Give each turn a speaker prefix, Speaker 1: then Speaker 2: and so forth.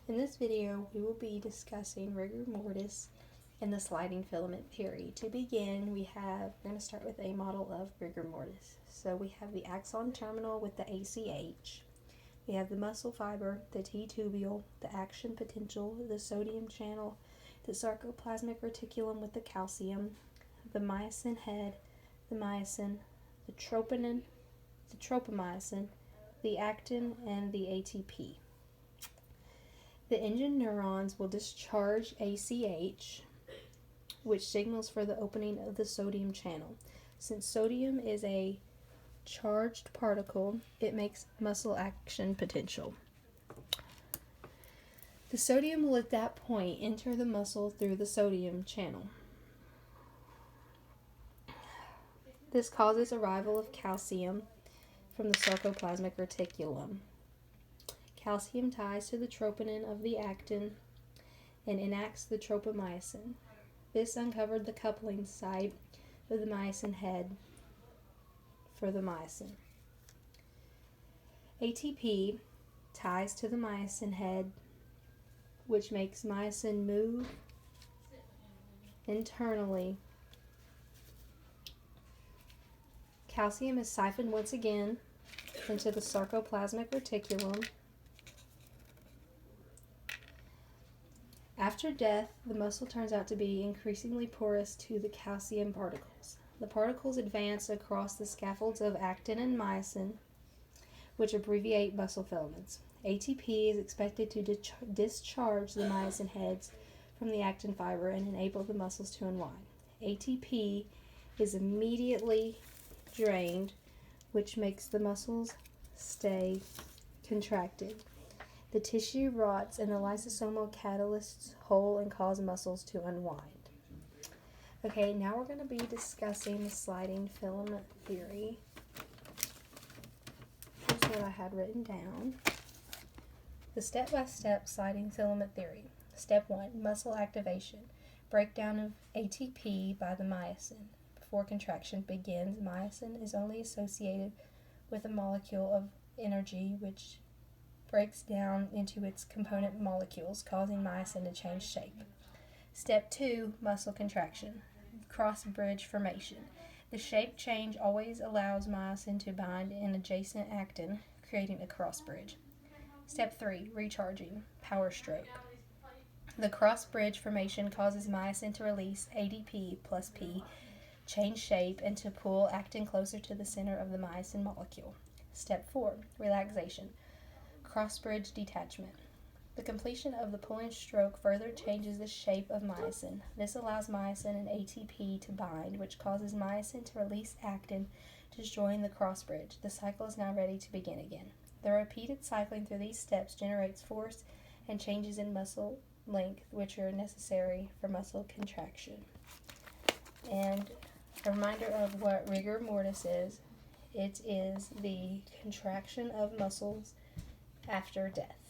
Speaker 1: In this video, we will be discussing rigor mortis and the sliding filament theory. To begin, we're going to start with a model of rigor mortis. So we have the axon terminal with the ACH. We have the muscle fiber, the T-tubule, the action potential, the sodium channel, the sarcoplasmic reticulum with the calcium, the myosin head, the myosin, the troponin, the tropomyosin, the actin, and the ATP. The engine neurons will discharge ACH, which signals for the opening of the sodium channel. Since sodium is a charged particle, it makes muscle action potential. The sodium will at that point enter the muscle through the sodium channel. This causes arrival of calcium from the sarcoplasmic reticulum. Calcium ties to the troponin of the actin and enacts the tropomyosin. This uncovered the coupling site of the myosin head for the myosin. ATP ties to the myosin head, which makes myosin move internally. Calcium is siphoned once again into the sarcoplasmic reticulum. After death, the muscle turns out to be increasingly porous to the calcium particles. The particles advance across the scaffolds of actin and myosin, which abbreviate muscle filaments. ATP is expected to discharge the myosin heads from the actin fiber and enable the muscles to unwind. ATP is immediately drained, which makes the muscles stay contracted. The tissue rots and the lysosomal catalysts hole and cause muscles to unwind. Okay, now we're going to be discussing the sliding filament theory. Here's what I had written down. The step-by-step sliding filament theory. Step 1, muscle activation. Breakdown of ATP by the myosin. Before contraction begins, myosin is only associated with a molecule of energy which breaks down into its component molecules, causing myosin to change shape. Step 2, muscle contraction. Cross bridge formation. The shape change always allows myosin to bind an adjacent actin, creating a cross bridge. Step 3, recharging. Power stroke. The cross bridge formation causes myosin to release ADP plus P, change shape, and to pull actin closer to the center of the myosin molecule. Step 4, relaxation. Cross-bridge detachment. The completion of the pulling stroke further changes the shape of myosin. This allows myosin and ATP to bind, which causes myosin to release actin to join the cross-bridge. The cycle is now ready to begin again. The repeated cycling through these steps generates force and changes in muscle length, which are necessary for muscle contraction. And a reminder of what rigor mortis is. It is the contraction of muscles after death.